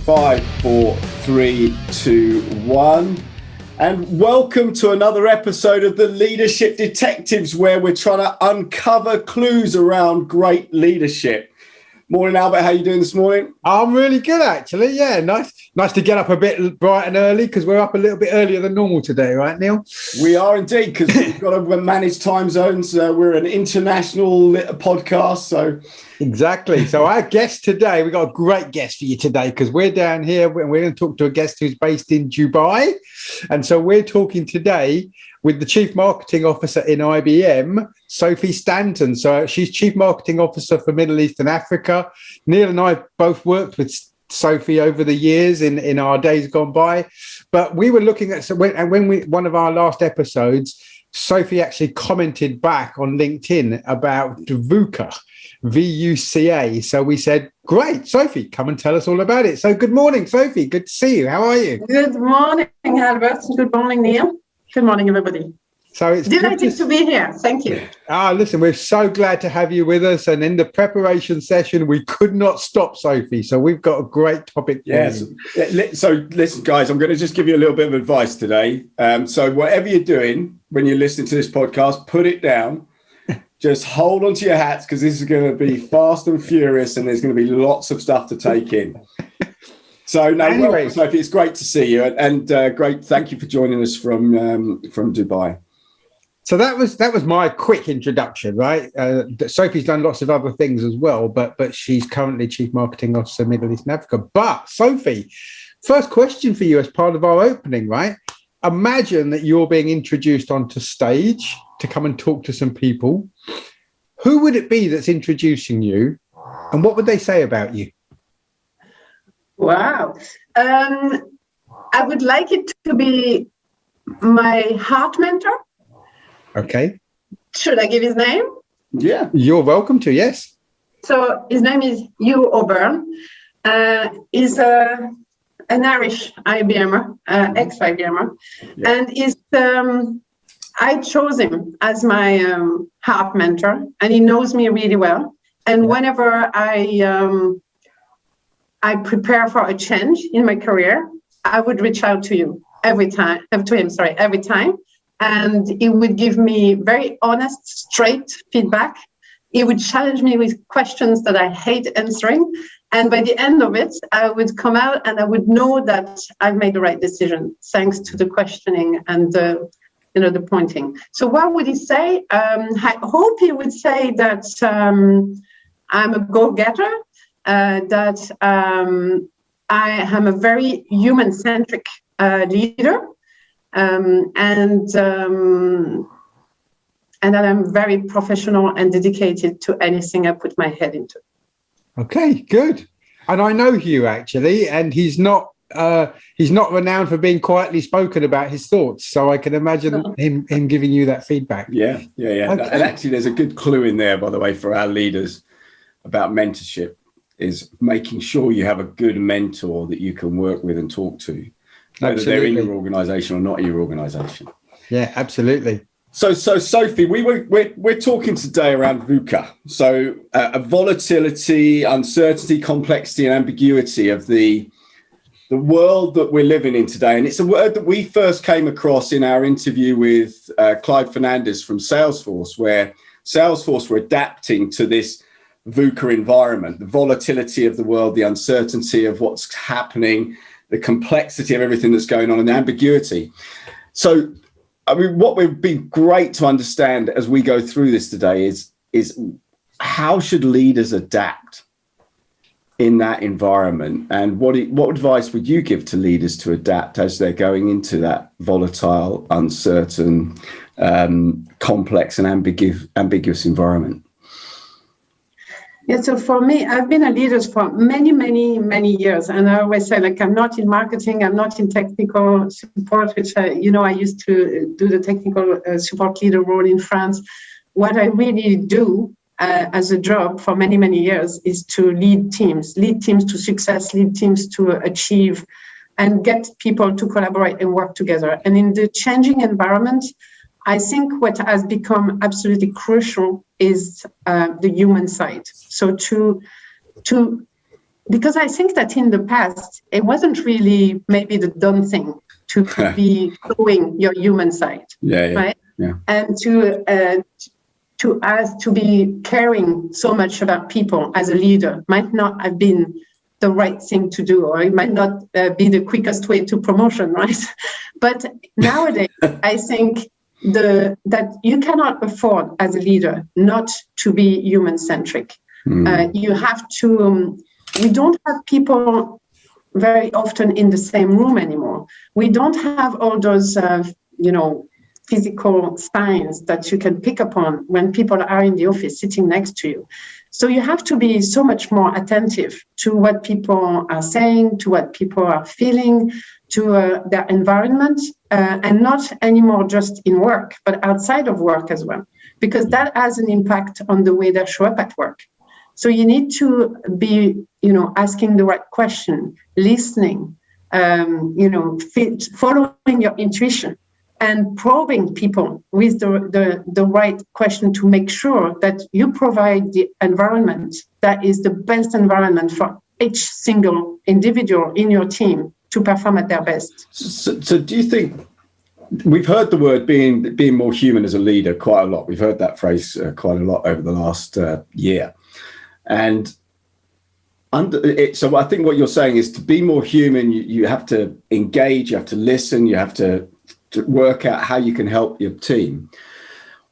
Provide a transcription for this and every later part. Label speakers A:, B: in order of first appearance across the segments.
A: 5, 4, 3, 2, 1. And welcome to another episode of the Leadership Detectives, where we're trying to uncover clues around great leadership. Morning, Albert. How are you doing this morning?
B: I'm really good, actually. Yeah, nice to get up a bit bright and early, because we're up a little bit earlier than normal today, right, Neil?
A: We are indeed, because we've got to manage time zones. We're an international podcast, so...
B: Exactly. So our guest today, we've got a great guest for you today, because we're down here and we're going to talk to a guest who's based in Dubai. And so we're talking today with the Chief Marketing Officer in IBM, Sophie Stanton. So she's Chief Marketing Officer for Middle East and Africa. Neil and I both worked with Sophie over the years in our days gone by. But we were looking at, one of our last episodes, Sophie actually commented back on LinkedIn about VUCA, VUCA. So we said, great, Sophie, come and tell us all about it. So good morning, Sophie. Good to see you. How are you?
C: Good morning, Albert. Good morning, Neil. Good morning, everybody.
B: So it's
C: delighted to be here. Thank you.
B: Listen, we're so glad to have you with us. And in the preparation session, we could not stop, Sophie. So we've got a great topic for you.
A: So listen, guys, I'm going to just give you a little bit of advice today. So whatever you're doing when you're listening to this podcast, put it down. Just hold on to your hats, because this is going to be fast and furious, and there's going to be lots of stuff to take in. So, welcome, Sophie. It's great to see you, and great. Thank you for joining us from Dubai.
B: So that was my quick introduction, right? Sophie's done lots of other things as well, but she's currently Chief Marketing Officer, Middle East and Africa. But Sophie, first question for you as part of our opening, right? Imagine that you're being introduced onto stage to come and talk to some people. Who would it be that's introducing you, and what would they say about you?
C: Wow. I would like it to be my heart mentor. Okay. Should I give his name?
A: Yeah.
B: You're welcome to, yes.
C: So his name is Hugh O'Byrne. He's an Irish IBMer, ex-IBMer. Yeah. And I chose him as my heart mentor, and he knows me really well. And whenever I prepare for a change in my career, I would reach out to him every time. And he would give me very honest, straight feedback. He would challenge me with questions that I hate answering. And by the end of it, I would come out and I would know that I've made the right decision, thanks to the questioning and the pointing. So what would he say? I hope he would say that I'm a go-getter, that I am a very human-centric leader, and that I'm very professional and dedicated to anything I put my head into. Okay,
B: good. And I know Hugh, actually, and he's not renowned for being quietly spoken about his thoughts. So I can imagine him giving you that feedback.
A: Yeah. Okay. And actually, there's a good clue in there, by the way, for our leaders about mentorship, is making sure you have a good mentor that you can work with and talk to, whether they're in your organization or not in your organization.
B: Yeah, absolutely.
A: So Sophie, we're talking today around VUCA. So a volatility, uncertainty, complexity, and ambiguity of the world that we're living in today. And it's a word that we first came across in our interview with Clive Fernandez from Salesforce, where Salesforce were adapting to this VUCA environment, the volatility of the world, the uncertainty of what's happening, the complexity of everything that's going on, and the ambiguity. So, I mean, what would be great to understand as we go through this today is how should leaders adapt in that environment, and what advice would you give to leaders to adapt as they're going into that volatile, uncertain, complex, and ambiguous environment?
C: Yeah, so for me, I've been a leader for many, many, many years. And I always say, I'm not in marketing, I'm not in technical support, which I used to do the technical support leader role in France. What I really do as a job for many, many years is to lead teams to success, lead teams to achieve, and get people to collaborate and work together. And in the changing environment, I think what has become absolutely crucial is the human side. So to because I think that in the past, it wasn't really maybe the done thing to be showing your human side, right?
A: Yeah.
C: And to be caring so much about people as a leader might not have been the right thing to do, or it might not be the quickest way to promotion, right? But nowadays, I think that you cannot afford as a leader not to be human-centric. You have to, we don't have people very often in the same room anymore. We don't have all those, physical signs that you can pick up on when people are in the office sitting next to you. So you have to be so much more attentive to what people are saying, to what people are feeling, to their environment, and not anymore just in work, but outside of work as well, because that has an impact on the way they show up at work. So you need to be, asking the right question, listening, following your intuition, and probing people with the right question to make sure that you provide the environment that is the best environment for each single individual in your team to perform at their best.
A: So do you think, we've heard the word being more human as a leader quite a lot. We've heard that phrase quite a lot over the last year. And so I think what you're saying is, to be more human, you have to engage, you have to listen, you have to work out how you can help your team.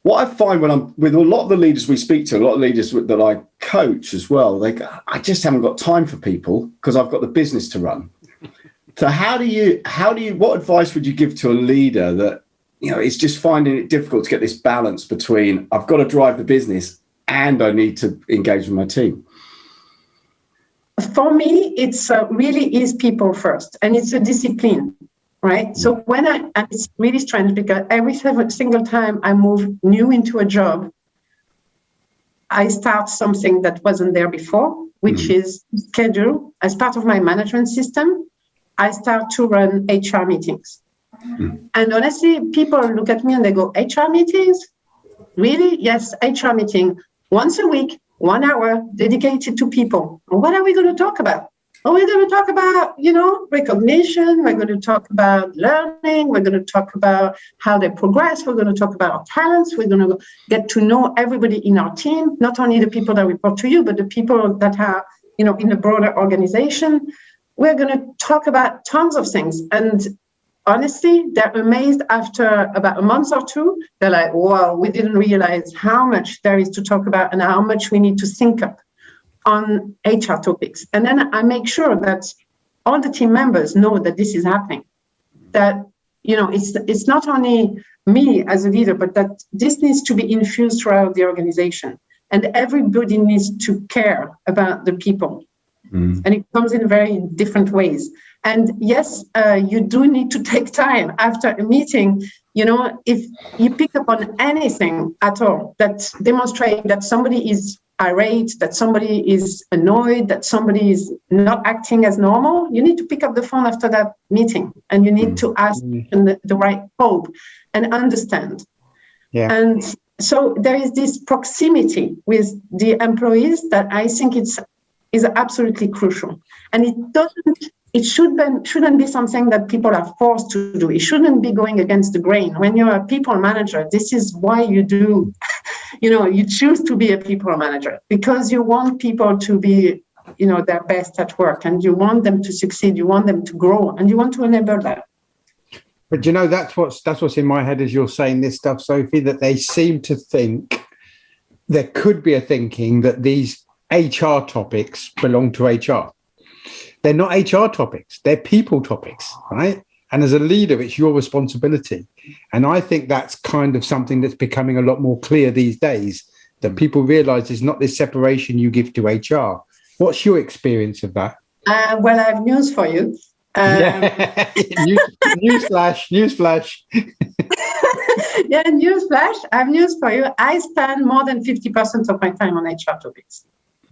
A: What I find when I'm with a lot of the leaders we speak to, a lot of leaders that I coach as well, I just haven't got time for people because I've got the business to run. So what advice would you give to a leader that, is just finding it difficult to get this balance between, I've got to drive the business and I need to engage with my team?
C: For me, it's really is people first, and it's a discipline. Right. So and it's really strange because every single time I move new into a job, I start something that wasn't there before, which is schedule. As part of my management system, I start to run HR meetings. And honestly, people look at me and they go, HR meetings? Really? Yes, HR meeting. Once a week, 1 hour dedicated to people. What are we going to talk about? Oh, we're going to talk about, recognition. We're going to talk about learning. We're going to talk about how they progress. We're going to talk about our talents. We're going to get to know everybody in our team, not only the people that report to you, but the people that are, in the broader organization. We're going to talk about tons of things. And honestly, they're amazed after about a month or two. They're like, wow, we didn't realize how much there is to talk about and how much we need to think up on HR topics. And then I make sure that all the team members know that this is happening, that, it's not only me as a leader, but that this needs to be infused throughout the organization. And everybody needs to care about the people. And it comes in very different ways. And yes, you do need to take time after a meeting. If you pick up on anything at all that demonstrates that somebody is irate, that somebody is annoyed, that somebody is not acting as normal, you need to pick up the phone after that meeting and you need to ask the right hope and understand. Yeah. And so there is this proximity with the employees that I think is absolutely crucial. And it shouldn't be something that people are forced to do. It shouldn't be going against the grain. When you're a people manager, this is why you do, you choose to be a people manager, because you want people to be, their best at work, and you want them to succeed, you want them to grow, and you want to enable that.
B: But that's what's in my head as you're saying this stuff, Sophie, that they seem to think there could be a thinking that these HR topics belong to HR. They're not HR topics, they're people topics, right? And as a leader, it's your responsibility. And I think that's kind of something that's becoming a lot more clear these days, that people realize there's not this separation you give to HR. What's your experience of that?
C: Well, I have news for you.
B: Newsflash.
C: Yeah, newsflash. I have news for you. I spend more than 50% of my time on HR topics.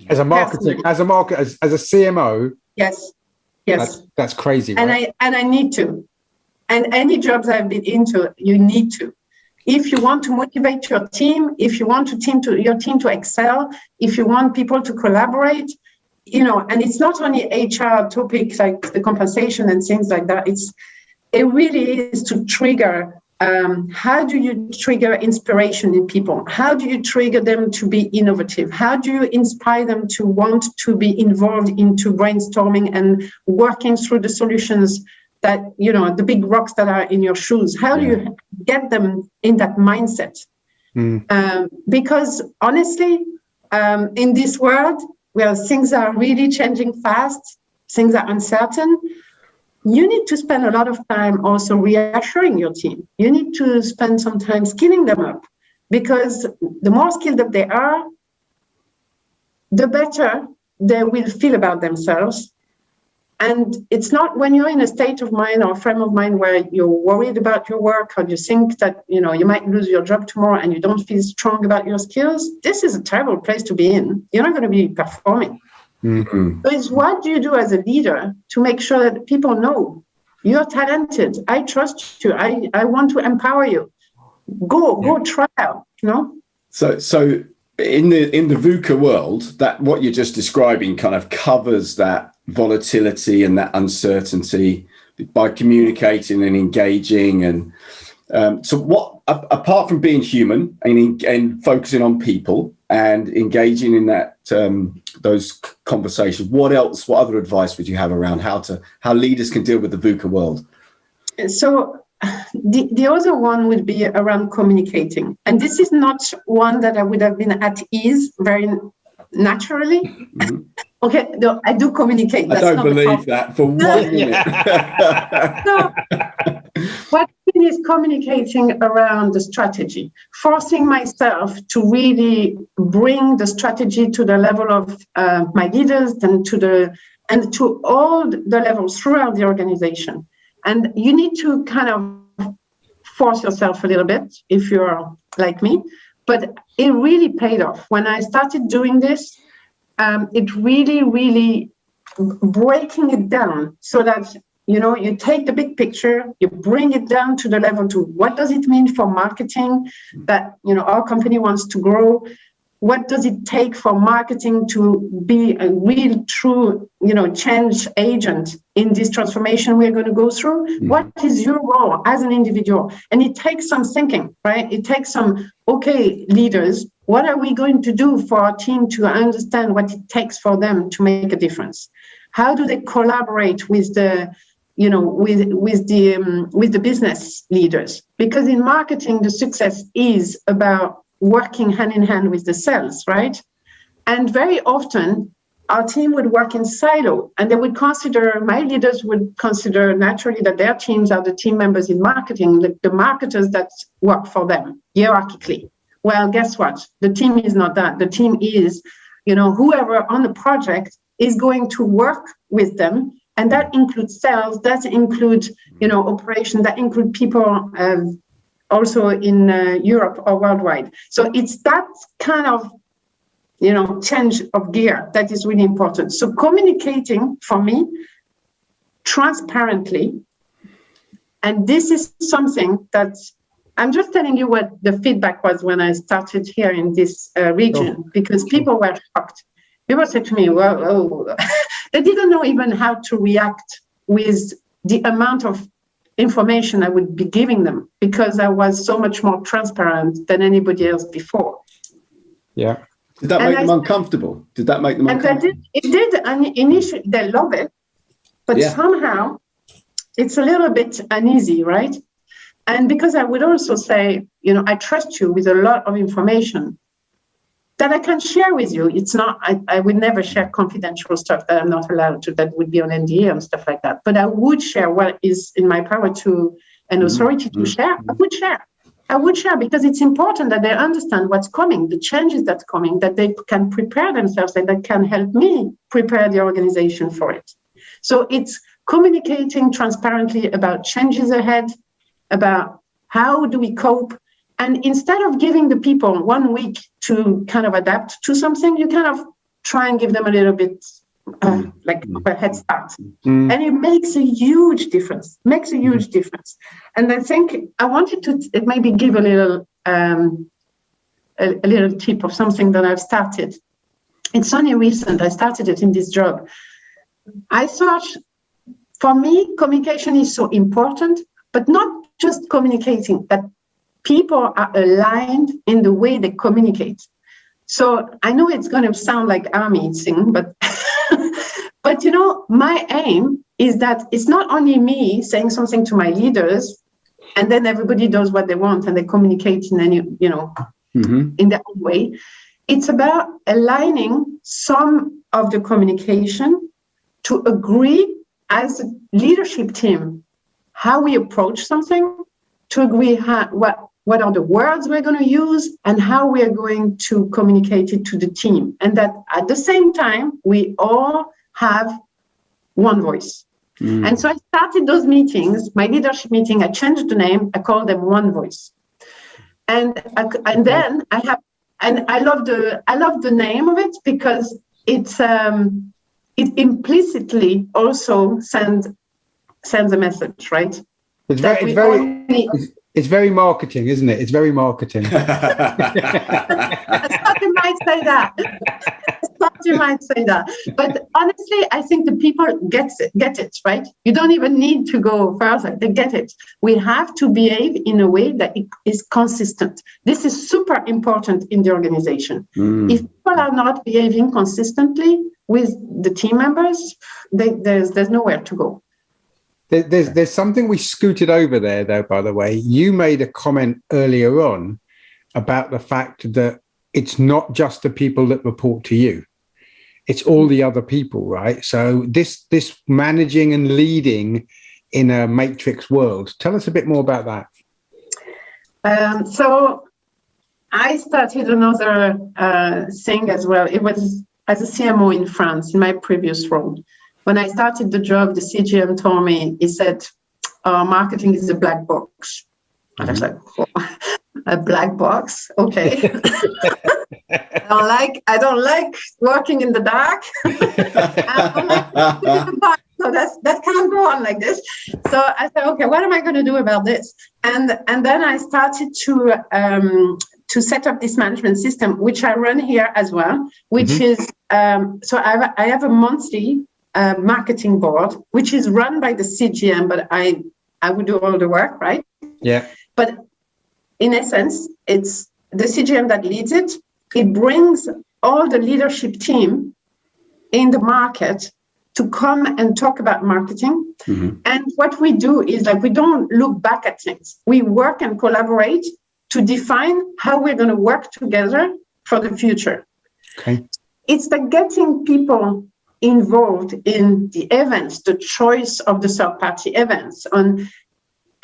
B: As a CMO.
C: Yes.
B: That's crazy. Right?
C: And I need to. And any jobs I've been into, you need to. If you want to motivate your team, if you want your team to excel, if you want people to collaborate, and it's not only HR topics like the compensation and things like that. It really is to trigger. How do you trigger inspiration in people? How do you trigger them to be innovative? How do you inspire them to want to be involved into brainstorming and working through the solutions that, the big rocks that are in your shoes? How do you get them in that mindset? Because honestly, in this world where things are really changing fast, things are uncertain, you need to spend a lot of time also reassuring your team. You need to spend some time skilling them up, because the more skilled up they are, the better they will feel about themselves. And it's not when you're in a state of mind or frame of mind where you're worried about your work, or you think that you might lose your job tomorrow and you don't feel strong about your skills. This is a terrible place to be in. You're not going to be performing. So it's what do you do as a leader to make sure that people know you're talented. I trust you. I want to empower you. Go try out.
A: So in the VUCA world, that what you're just describing kind of covers that volatility and that uncertainty by communicating and engaging. And so what, apart from being human and focusing on people and engaging in that those conversations, what other advice would you have around how leaders can deal with the VUCA world?
C: So the other one would be around communicating. And this is not one that I would have been at ease very naturally. Okay, no, I do communicate.
A: I don't believe that for 1 minute.
C: So, what is communicating around the strategy, forcing myself to really bring the strategy to the level of my leaders and to all the levels throughout the organization. And you need to kind of force yourself a little bit if you're like me, but it really paid off. When I started doing this, it really breaking it down so that you take the big picture, you bring it down to the level to what does it mean for marketing that our company wants to grow. What does it take for marketing to be a real, true, change agent in this transformation we're going to go through? What is your role as an individual? And it takes some thinking, right? It takes some, leaders, what are we going to do for our team to understand what it takes for them to make a difference? How do they collaborate with the, with the business leaders? Because in marketing, the success is about working hand in hand with the sales, right? And very often our team would work in silo, and they would my leaders would consider naturally that their teams are the team members in marketing, the marketers that work for them hierarchically. Well, guess what? The team is not that. The team is, whoever on the project is going to work with them. And that includes sales, that includes, operation, that includes people also in Europe or worldwide. So it's that kind of, change of gear that is really important. So communicating for me transparently, and this is something that I'm just telling you what the feedback was when I started here in this region, because people were shocked. People said to me, well, they didn't know even how to react with the amount of information I would be giving them, because I was so much more transparent than anybody else before.
A: Yeah. Did that make them uncomfortable? Did that make them uncomfortable?
C: It did. And initially, they love it. But somehow, it's a little bit uneasy, right? And because I would also say, I trust you with a lot of information that I can share with you. It's not, I would never share confidential stuff that I'm not allowed to, that would be on NDA and stuff like that. But I would share what is in my power to, and authority to share. I would share because it's important that they understand what's coming, the changes that's coming, that they can prepare themselves, and that can help me prepare the organization for it. So it's communicating transparently about changes ahead, about how do we cope. And instead of giving the people 1 week to kind of adapt to something, you kind of try and give them a little bit like a head start. And it makes a huge difference, And I think I wanted to maybe give a little tip of something that I've started. it's only recent, I started it in this job. I thought, for me, communication is so important, but not just communicating, that people are aligned in the way they communicate. So I know it's going to sound like army thing, but but my aim is that it's not only me saying something to my leaders, and then everybody does what they want and they communicate in any, in their own way. It's about aligning some of the communication to agree as a leadership team how we approach something, to agree what are the words we're going to use and how we are going to communicate it to the team. And that at the same time, we all have one voice. And so I started those meetings, my leadership meeting, I changed the name, I called them One Voice. And then I love the name of it because it implicitly also sends a message, right?
B: It's very marketing, isn't it? It's very marketing.
C: Some might say that. Some might say that. But honestly, I think the people get it, right? You don't even need to go further. They get it. We have to behave in a way that it is consistent. This is super important in the organization. If people are not behaving consistently with the team members, there's nowhere to go.
B: There's something we scooted over there, though, by the way. You made a comment earlier on about the fact that it's not just the people that report to you. It's all the other people, right? So this managing and leading in a matrix world. Tell us a bit more about
C: that. So I started another thing as well. It was as a CMO in France in my previous role. When I started the job, the CGM told me, he said, marketing is a black box. And I was like, oh, a black box? Okay. I don't like working in the dark. I don't like working in the dark. So that can't go on like this. So I said, okay, what am I going to do about this? And then I started to set up this management system, which I run here as well, which is, so I have a monthly marketing board, which is run by the CGM, but I would do all the work, right?
B: Yeah.
C: But in essence, it's the CGM that leads it. It brings all the leadership team in the market to come and talk about marketing. And what we do is we don't look back at things. We work and collaborate to define how we're going to work together for the future.
B: Okay.
C: It's getting people involved in the events, the choice of the third-party events, on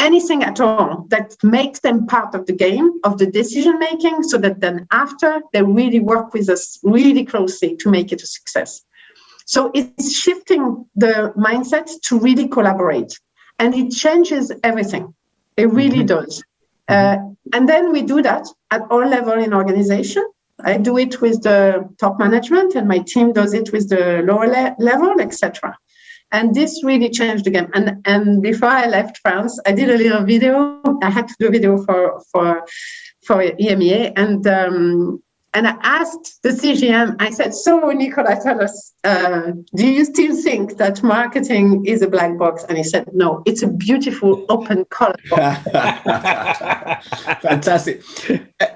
C: anything at all that makes them part of the game, of the decision-making, so that then after they really work with us really closely to make it a success. So it's shifting the mindset to really collaborate, and it changes everything. It really does. And then we do that at all levels in organization. I do it with the top management, and my team does it with the lower level, etc. And this really changed the game. And before I left France, I did a little video. I had to do a video for EMEA, and I asked the CGM. I said, "So, Nicolas, tell us, do you still think that marketing is a black box?" And he said, "No, it's a beautiful open color box."
A: Fantastic.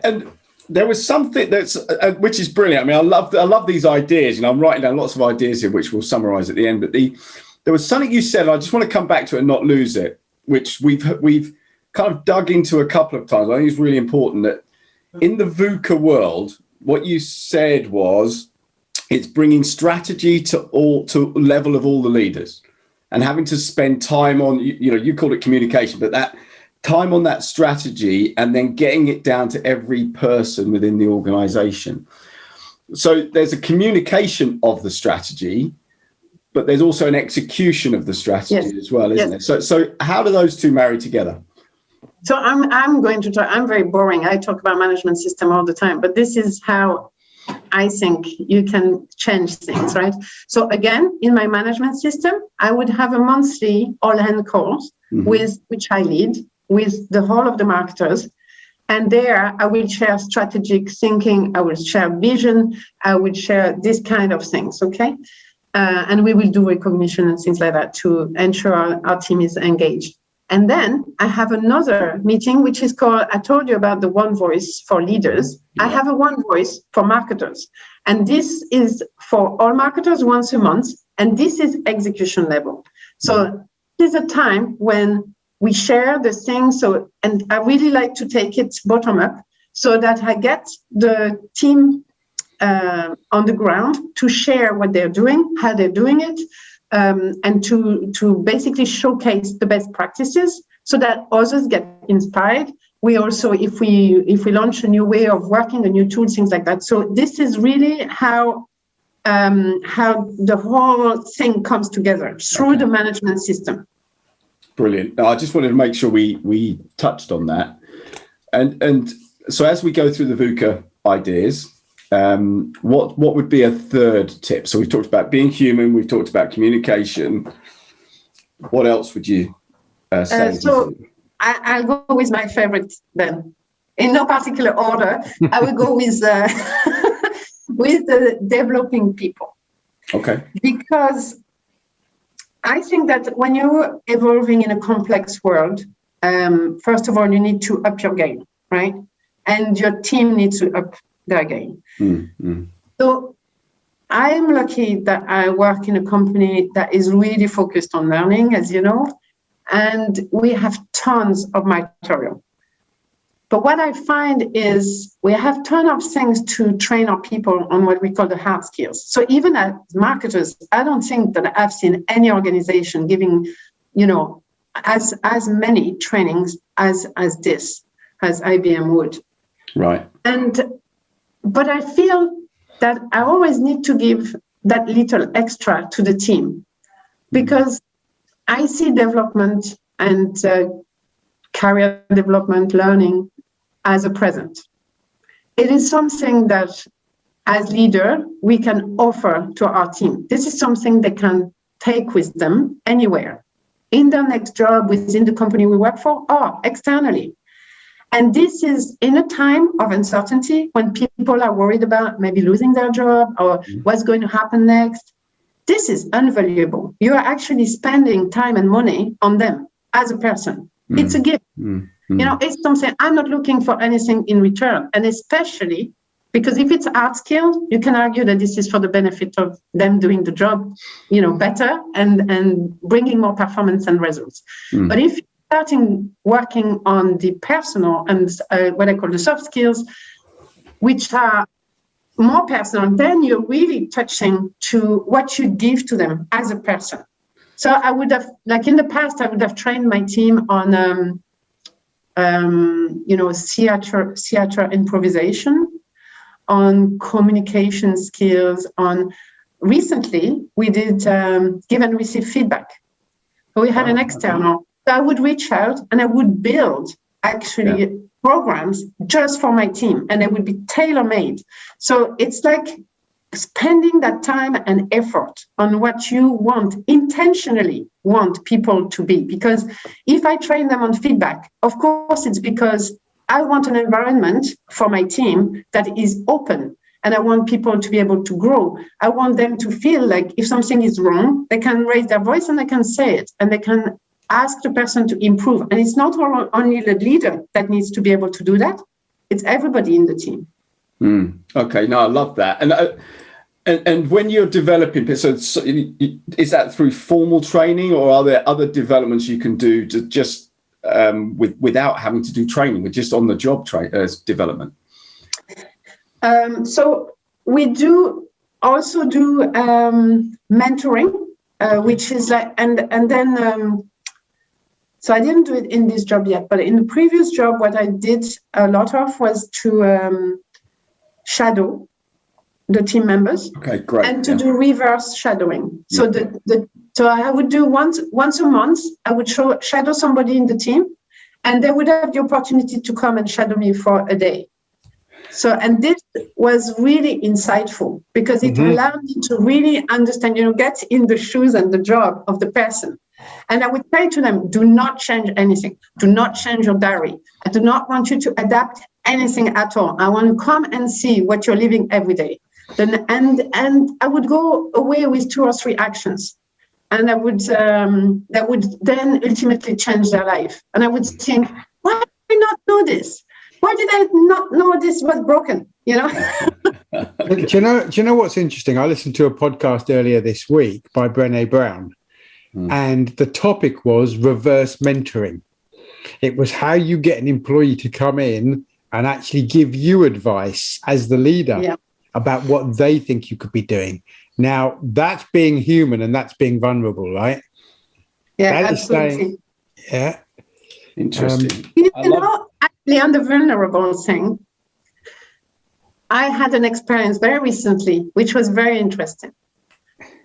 A: And there was something that's which is brilliant. I mean, I love these ideas, and I'm writing down lots of ideas here, which we'll summarize at the end. But there was something you said, and I just want to come back to it and not lose it, which we've kind of dug into a couple of times. I think it's really important that in the VUCA world, what you said was it's bringing strategy to level of all the leaders, and having to spend time on, you called it communication, but that time on that strategy and then getting it down to every person within the organization. So there's a communication of the strategy, but there's also an execution of the strategy as well, isn't it? So how do those two marry together?
C: So I'm going to talk, I'm very boring. I talk about management system all the time, but this is how I think you can change things, right? So again, in my management system, I would have a monthly all-hand calls which I lead with the whole of the marketers. And there I will share strategic thinking, I will share vision, I will share this kind of things, okay? And we will do recognition and things like that to ensure our team is engaged. And then I have another meeting, which is called, I told you about the one voice for leaders. Yeah. I have a one voice for marketers. And this is for all marketers once a month. And this is execution level. So this is a time when we share the things. So, and I really like to take it bottom up so that I get the team on the ground to share what they're doing, how they're doing it, and to basically showcase the best practices so that others get inspired. We also, if we launch a new way of working, a new tool, things like that. So this is really how the whole thing comes together through the management system.
A: Brilliant. I just wanted to make sure we touched on that. And so as we go through the VUCA ideas, what would be a third tip? So we've talked about being human, we've talked about communication. What else would you say?
C: So I'll go with my favorite then. In no particular order, I will go with with the developing people.
A: Okay.
C: Because I think that when you're evolving in a complex world, first of all, you need to up your game, right? And your team needs to up their game. Mm-hmm. So I'm lucky that I work in a company that is really focused on learning, as you know, and we have tons of material. But what I find is we have tons of things to train our people on what we call the hard skills. So even as marketers, I don't think that I've seen any organization giving, as many trainings as IBM would.
A: Right.
C: But I feel that I always need to give that little extra to the team because I see development and career development, learning as a present. It is something that as leader, we can offer to our team. This is something they can take with them anywhere, in their next job, within the company we work for, or externally. And this is in a time of uncertainty when people are worried about maybe losing their job or what's going to happen next. This is invaluable. You are actually spending time and money on them as a person. It's a gift. It's something I'm not looking for anything in return. And especially because if it's art skill, you can argue that this is for the benefit of them doing the job, better and bringing more performance and results. But if starting working on the personal and what I call the soft skills, which are more personal, then you're really touching to what you give to them as a person. So I would have, like in the past, I would have trained my team on, theater improvisation, on communication skills, recently we did give and receive feedback. So we had an external. So I would reach out and I would build actually programs just for my team and they would be tailor-made. So it's like spending that time and effort on what you intentionally want people to be. Because if I train them on feedback, of course, it's because I want an environment for my team that is open and I want people to be able to grow. I want them to feel like if something is wrong, they can raise their voice and they can say it and they can ask the person to improve. And it's not only the leader that needs to be able to do that. It's everybody in the team.
A: Okay, no, I love that. And when you're developing, so is that through formal training or are there other developments you can do to just without having to do training, with just on the job development? So we do also do mentoring, which is like, and then, so I didn't do it in this job yet, but in the previous job, what I did a lot of was to shadow the team members. Okay, great.
C: And to do reverse shadowing. So so I would do once a month, I would shadow somebody in the team, and they would have the opportunity to come and shadow me for a day. So, and this was really insightful because it allowed me to really understand, get in the shoes and the job of the person. And I would say to them, do not change anything. Do not change your diary. I do not want you to adapt anything at all. I want to come and see what you're living every day. Then, and I would go away with 2 or 3 actions. And I would that would then ultimately change their life. And I would think, why did I not know this? Why did I not know this was broken?
B: Do you know what's interesting? I listened to a podcast earlier this week by Brené Brown, and the topic was reverse mentoring. It was how you get an employee to come in and actually give you advice as the leader about what they think you could be doing. Now, that's being human and that's being vulnerable, right?
C: Yeah, that absolutely.
A: Interesting.
C: Actually, on the vulnerable thing, I had an experience very recently, which was very interesting.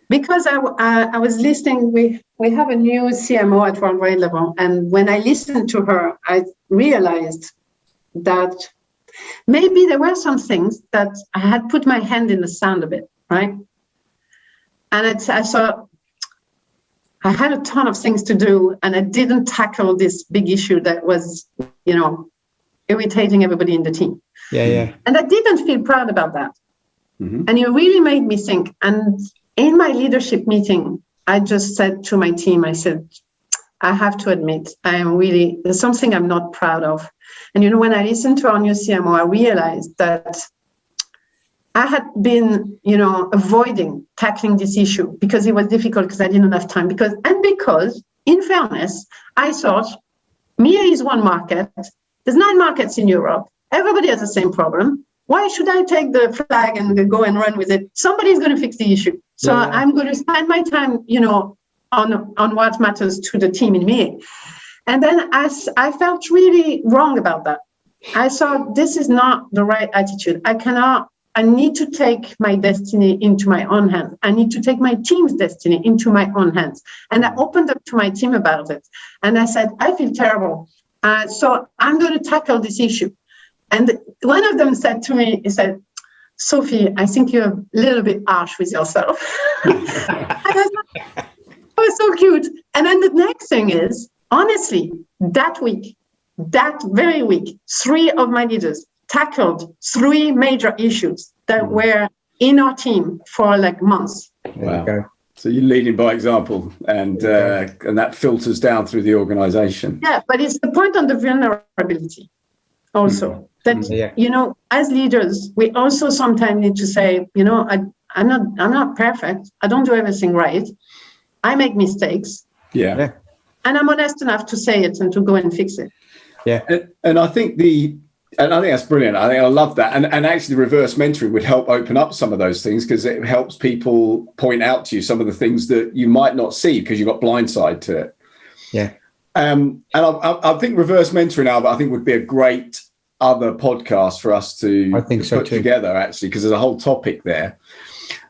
C: Because I was listening, we have a new CMO at worldwide level, and when I listened to her, I realized that maybe there were some things that I had put my hand in the sand a bit, right? And I thought I had a ton of things to do, and I didn't tackle this big issue that was, irritating everybody in the team.
B: Yeah.
C: And I didn't feel proud about that. And it really made me think. And in my leadership meeting, I just said to my team, I said, I have to admit, there's something I'm not proud of. And, when I listened to our new CMO, I realized that I had been, avoiding tackling this issue because it was difficult because I didn't have time. Because, in fairness, I thought, MEA is one market. There's 9 markets in Europe. Everybody has the same problem. Why should I take the flag and go and run with it? Somebody's going to fix the issue. So I'm going to spend my time, on what matters to the team in MEA. And then I felt really wrong about that. I thought this is not the right attitude. I need to take my destiny into my own hands. I need to take my team's destiny into my own hands. And I opened up to my team about it. And I said, I feel terrible. So I'm going to tackle this issue. And one of them said to me, he said, Sophie, I think you're a little bit harsh with yourself. And I thought, it was so cute. And then the next thing is, honestly, that very week, 3 of my leaders tackled 3 major issues that were in our team for months.
A: Wow. So you're leading by example, and that filters down through the organization.
C: Yeah, but it's the point on the vulnerability also. That, as leaders, we also sometimes need to say, I'm not perfect. I don't do everything right. I make mistakes.
A: Yeah.
C: And I'm honest enough to say it and to go and fix it.
B: Yeah.
A: And I think that's brilliant. I love that. And actually reverse mentoring would help open up some of those things because it helps people point out to you some of the things that you might not see because you got blindsided to it.
B: Yeah.
A: And I think reverse mentoring, Albert, I think would be a great other podcast for us to put together, actually, because there's a whole topic there.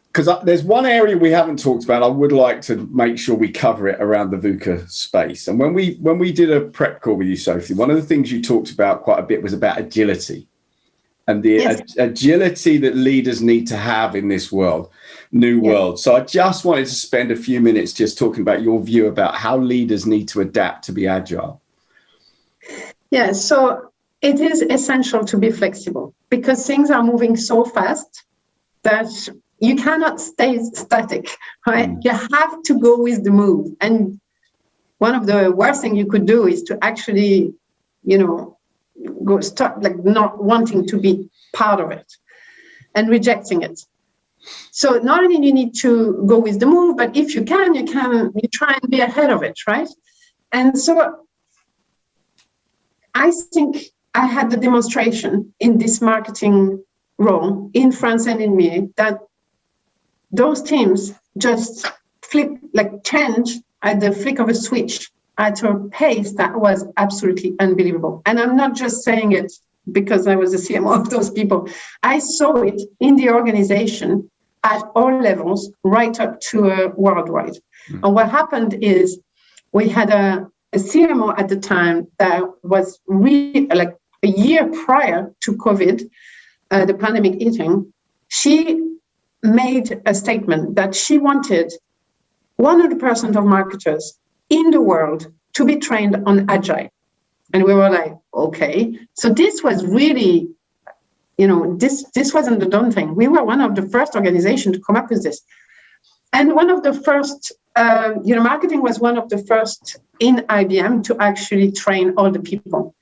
A: Because there's one area we haven't talked about. I would like to make sure we cover it around the VUCA space. And when we did a prep call with you, Sophie, one of the things you talked about quite a bit was about agility and the agility that leaders need to have in this new world. So I just wanted to spend a few minutes just talking about your view about how leaders need to adapt to be agile.
C: Yeah, so it is essential to be flexible because things are moving so fast that you cannot stay static, right? You have to go with the move. And one of the worst things you could do is to actually, go start not wanting to be part of it and rejecting it. So not only you need to go with the move, but if you try and be ahead of it, right? And so I think I had the demonstration in this marketing role in France and in MEA that those teams just change at the flick of a switch at a pace that was absolutely unbelievable. And I'm not just saying it because I was the CMO of those people. I saw it in the organization at all levels, right up to worldwide. And what happened is we had a CMO at the time that was really a year prior to COVID the pandemic hitting, she made a statement that she wanted 100% of marketers in the world to be trained on agile. And we were like, okay. So this was really, this wasn't the done thing. We were one of the first organizations to come up with this. And one of the first, marketing was one of the first in IBM to actually train all the people.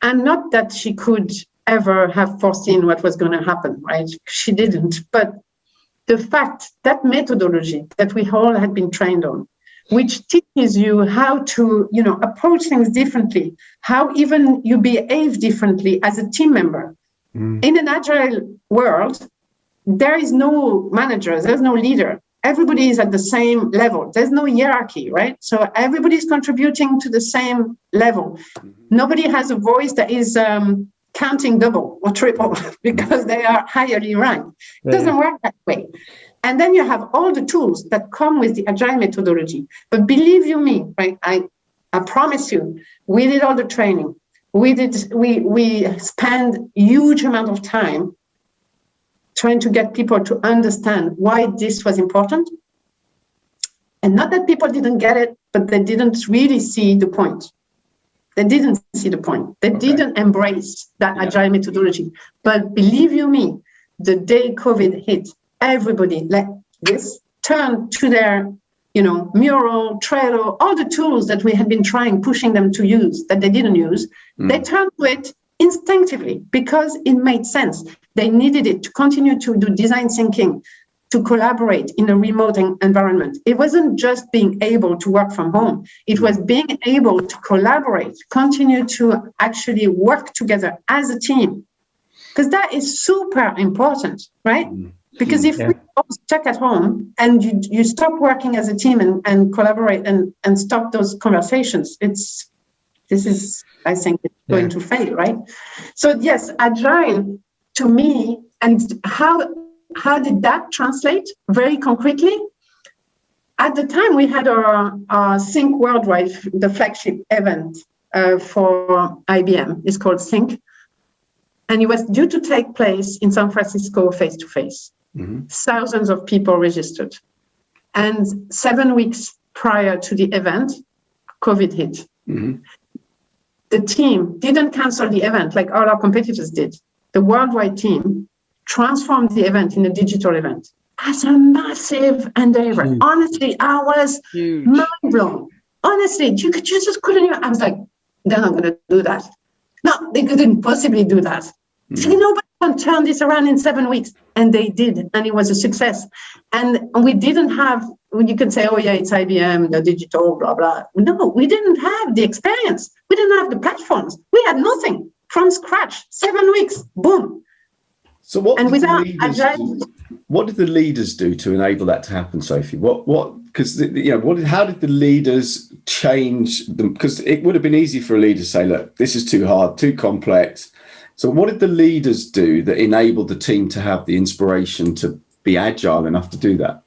C: And not that she could ever have foreseen what was going to happen, right? She didn't. But the fact that methodology that we all had been trained on, which teaches you how to, approach things differently, how even you behave differently as a team member. In an agile world, there is no manager, there's no leader. Everybody is at the same level. There's no hierarchy, right? So everybody is contributing to the same level. Nobody has a voice that is counting double or triple because they are highly ranked. It doesn't work that way. And then you have all the tools that come with the agile methodology. But believe you me, right? I promise you, we did all the training. We spent huge amount of time trying to get people to understand why this was important. And not that people didn't get it, but they didn't really see the point. They didn't see the point. They didn't embrace that agile methodology. But believe you me, the day COVID hit, everybody like this turned to their, Mural, Trello, all the tools that we had been pushing them to use that they didn't use. They turned to it instinctively because it made sense. They needed it to continue to do design thinking, to collaborate in a remote environment. It wasn't just being able to work from home. It was being able to collaborate, continue to actually work together as a team. Because that is super important, right? Because if we all stuck at home and you stop working as a team and collaborate and stop those conversations, this is, I think, going to fail, right? So yes, agile to me, and how did that translate very concretely? At the time, we had our Think Worldwide, the flagship event for IBM. It's called Think. And it was due to take place in San Francisco face-to-face. Thousands of people registered. And 7 weeks prior to the event, COVID hit. The team didn't cancel the event like all our competitors did. The worldwide team transformed the event in a digital event as a massive endeavor. Honestly, I was mind blown. Honestly, you just couldn't even, I was like, they're not going to do that. No, they couldn't possibly do that. So nobody can turn this around in 7 weeks. And they did, and it was a success. And we didn't have, you can say, oh yeah, it's IBM, the digital, blah, blah. No, we didn't have the experience. We didn't have the platforms. We had nothing from scratch. 7 weeks, boom.
A: So what did the leaders do to enable that to happen, Sophie? Because how did the leaders change them? Because it would have been easy for a leader to say, look, this is too hard, too complex. So what did the leaders do that enabled the team to have the inspiration to be agile enough to do that?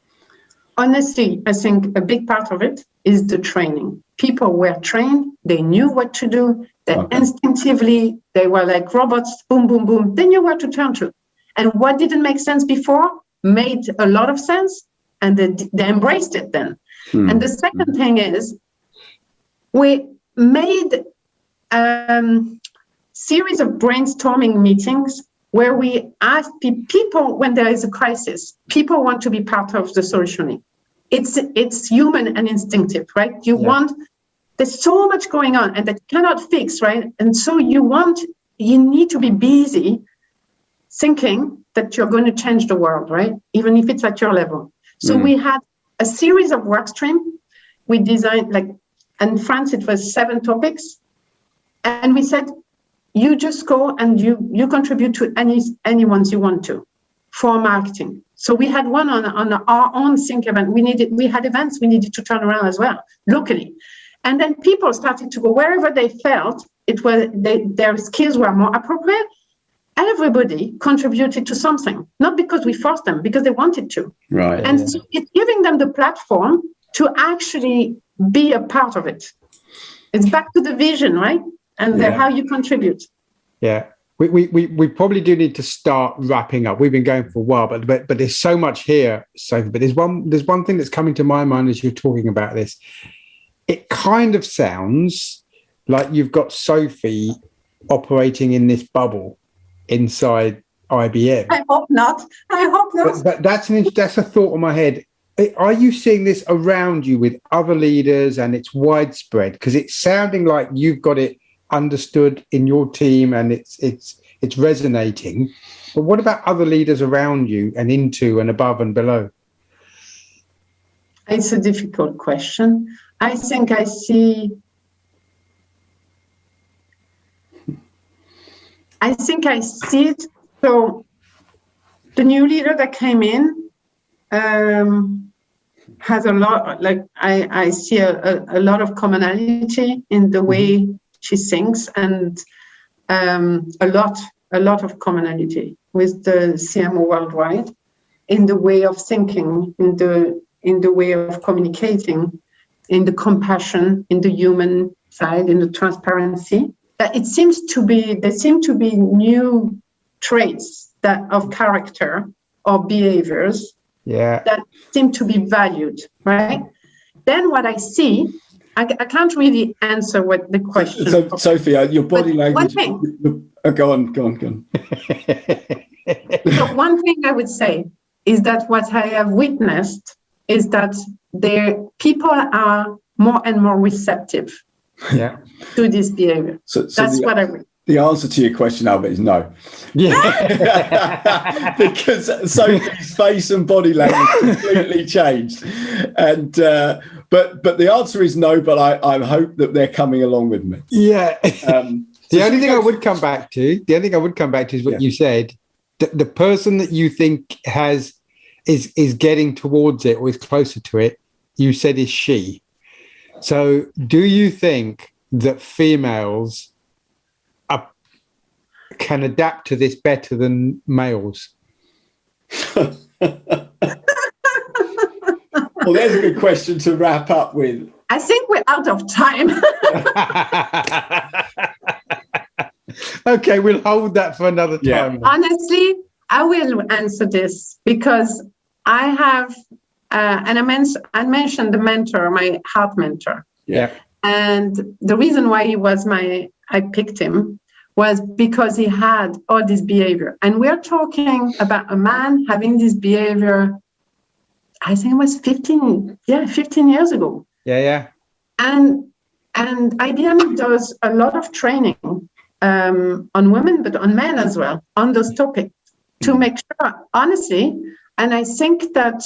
C: Honestly, I think a big part of it is the training. People were trained, they knew what to do, instinctively, they were like robots, boom, boom, boom. They knew where to turn to. And what didn't make sense before made a lot of sense, and they embraced it then. And the second thing is, we made series of brainstorming meetings where we asked people when there is a crisis, people want to be part of the solutioning. It's human and instinctive, right? There's so much going on and that cannot fix, right? And so you need to be busy thinking that you're going to change the world, right? Even if it's at your level. So we had a series of work streams. We designed, in France, it was 7 topics. And we said, you just go and you contribute to any ones you want to for marketing. So we had one on our own Think event. We had events we needed to turn around as well, locally. And then people started to go wherever they felt their skills were more appropriate. Everybody contributed to something, not because we forced them, because they wanted to. Right. And so it's giving them the platform to actually be a part of it. It's back to the vision, right? And how you contribute.
B: Yeah. we probably do need to start wrapping up. We've been going for a while, but there's so much here, Sophie. But there's one thing that's coming to my mind as you're talking about this. It kind of sounds like you've got Sophie operating in this bubble inside IBM.
C: I hope not.
B: But that's a thought in my head. Are you seeing this around you with other leaders, and it's widespread? Because it's sounding like you've got it understood in your team and it's resonating. But what about other leaders around you and into and above and below?
C: It's a difficult question. I think I see it. So the new leader that came in has a lot, like I see a lot of commonality in the way she thinks, and a lot of commonality with the CMO worldwide in the way of thinking, in the way of communicating, in the compassion, in the human side, in the transparency. That there seem to be new traits of character or behaviors that seem to be valued, right? Then what I see, I can't really answer what the question.
A: So, Sophie, your body language. Go on.
C: So one thing I would say is that what I have witnessed is that people are more and more receptive to this behavior. So that's what I would.
A: The answer to your question, Albert, is no. Yeah. Because Sophie's face and body language completely changed. And but the answer is no, but I hope that they're coming along with me.
B: Yeah. The only thing I would come back to is what you said. The person that you think is getting towards it or is closer to it, you said is she. So do you think that females can adapt to this better than males?
A: Well, there's a good question to wrap up with.
C: I think we're out of time.
B: Okay, we'll hold that for another time.
C: Honestly, I will answer this because I have, and I mentioned the mentor, my heart mentor.
A: Yeah.
C: And the reason why I picked him was because he had all this behavior. And we're talking about a man having this behavior, I think it was 15 years ago.
B: Yeah.
C: And IBM does a lot of training on women, but on men as well, on those topics to make sure, honestly, and I think that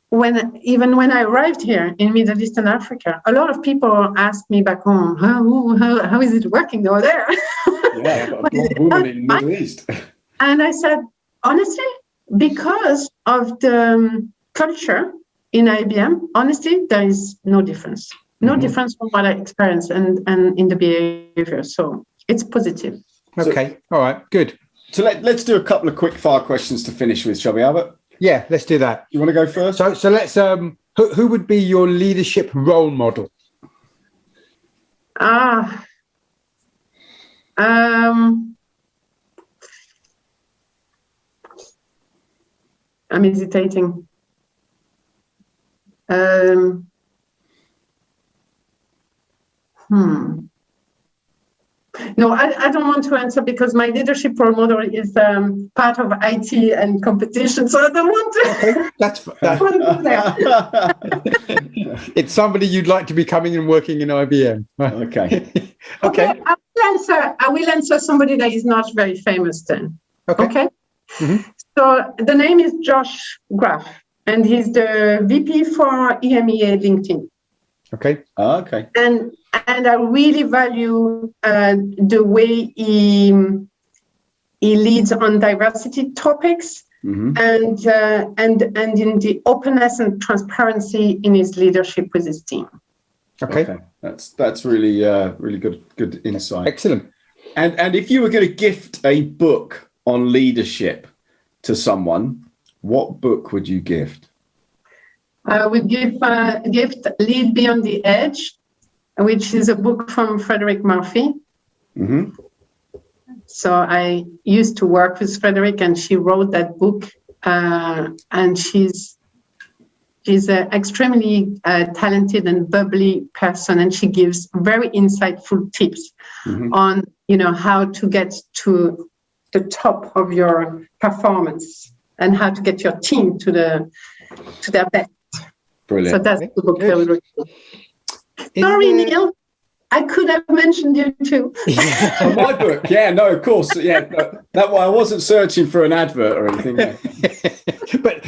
C: when I arrived here in Middle East and Africa, a lot of people asked me back home, how is it working over there?
A: Yeah, a black woman in the Middle East.
C: And I said, honestly, because of the culture in IBM, honestly, there is no difference. No difference from what I experienced and in the behavior. So it's positive.
B: Okay. All right. Good.
A: So let's do a couple of quick fire questions to finish with, shall we, Albert?
B: Yeah, let's do that.
A: You want to go first?
B: So let's. Who would be your leadership role model?
C: I'm hesitating. No, I don't want to answer because my leadership role model is part of IT and competition, so I don't want to.
B: Okay, that's It's somebody you'd like to be coming and working in IBM.
A: Okay.
C: I will answer somebody that is not very famous then. Okay.
B: Mm-hmm.
C: So the name is Josh Graff, and he's the VP for EMEA LinkedIn.
B: Okay.
A: Okay.
C: And I really value the way he leads on diversity topics and in the openness and transparency in his leadership with his team.
B: Okay.
A: That's really really good insight.
B: Excellent.
A: And if you were going to gift a book on leadership to someone, what book would you gift?
C: I would gift Lead Beyond the Edge, which is a book from Frederick Murphy.
A: Mm-hmm.
C: So I used to work with Frederick, and she wrote that book. And she's an extremely talented and bubbly person, and she gives very insightful tips on, how to get to the top of your performance and how to get your team to their best.
A: Brilliant.
C: So that's the book. Sorry, Neil. I could have mentioned you too.
A: Oh, my book, yeah, no, of course, yeah. That one, I wasn't searching for an advert or anything.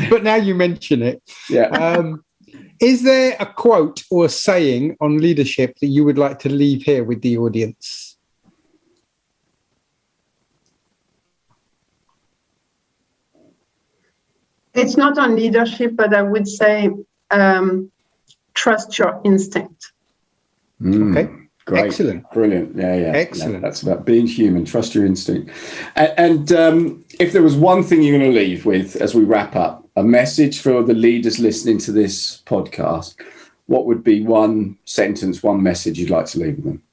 B: but now you mention it.
A: Yeah.
B: Is there a quote or a saying on leadership that you would like to leave here with the audience?
C: It's not on leadership, but I would say trust your instinct.
B: Okay.
A: Great.
B: Excellent.
A: Brilliant. Yeah.
B: Excellent.
A: That's about being human. Trust your instinct. And if there was one thing you're going to leave with as we wrap up, a message for the leaders listening to this podcast, what would be one sentence, one message you'd like to leave with them?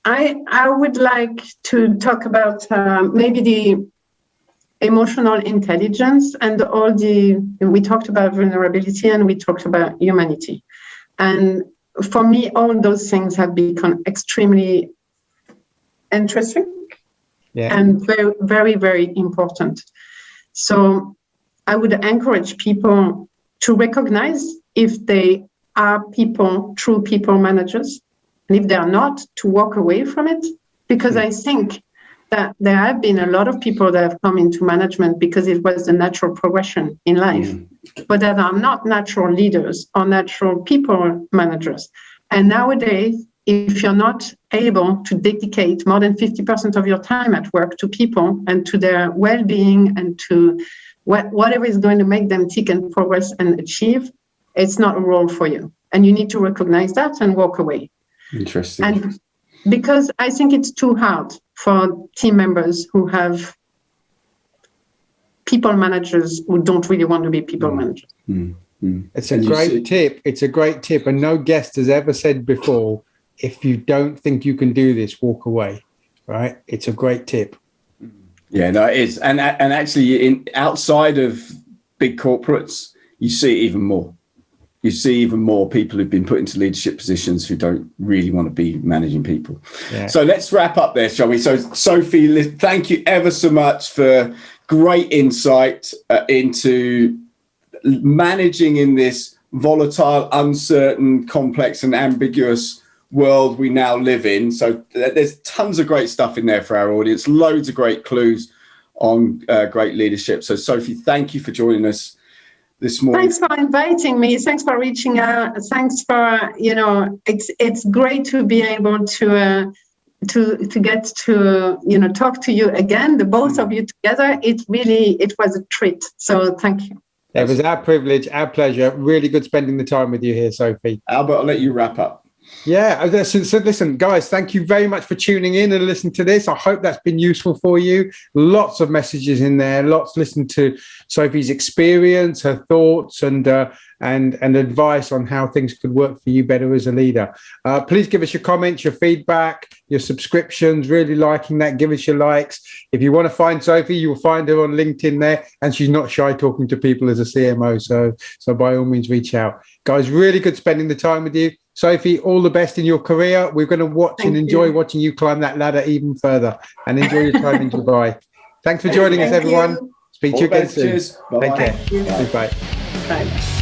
C: I would like to talk about maybe the emotional intelligence and we talked about vulnerability and we talked about humanity. And for me, all those things have become extremely interesting and very, very, very important. So I would encourage people to recognize if they are true people managers, and if they are not, to walk away from it. Because I think that there have been a lot of people that have come into management because it was the natural progression in life, but that are not natural leaders or natural people managers. And nowadays, if you're not able to dedicate more than 50% of your time at work to people and to their well-being and to whatever is going to make them tick and progress and achieve, it's not a role for you. And you need to recognize that and walk away.
A: Interesting.
C: And because I think it's too hard for team members who have people managers who don't really want to be people managers.
B: It's a great tip. It's a great tip. And no guest has ever said before, if you don't think you can do this, walk away, right? It's a great tip.
A: Yeah, no, it is. And actually, outside of big corporates, you see even more. You see even more people who've been put into leadership positions who don't really want to be managing people. Yeah. So let's wrap up there, shall we? So, Sophie, thank you ever so much for great insight into managing in this volatile, uncertain, complex and ambiguous world we now live in. So there's tons of great stuff in there for our audience, loads of great clues on great leadership. So Sophie, thank you for joining us this morning.
C: Thanks for inviting me. Thanks for reaching out. Thanks for, it's great to be able to get to, talk to you again, the both of you together. It was a treat. So thank you.
B: It was our privilege, our pleasure. Really good spending the time with you here, Sophie.
A: Albert, I'll let you wrap up.
B: Yeah, so listen, guys, thank you very much for tuning in and listening to this. I hope that's been useful for you. Lots of messages in there, lots listening to Sophie's experience, her thoughts and advice on how things could work for you better as a leader. Please give us your comments, your feedback, your subscriptions, really liking that. Give us your likes. If you want to find Sophie, you'll find her on LinkedIn there, and she's not shy talking to people as a CMO. So by all means, reach out. Guys, really good spending the time with you. Sophie, all the best in your career. We're going to watch and enjoy watching you climb that ladder even further, and enjoy your time in Dubai. Thanks for joining us, everyone. Speak to you again soon.
A: Cheers.
B: Take care. Bye.
C: Bye.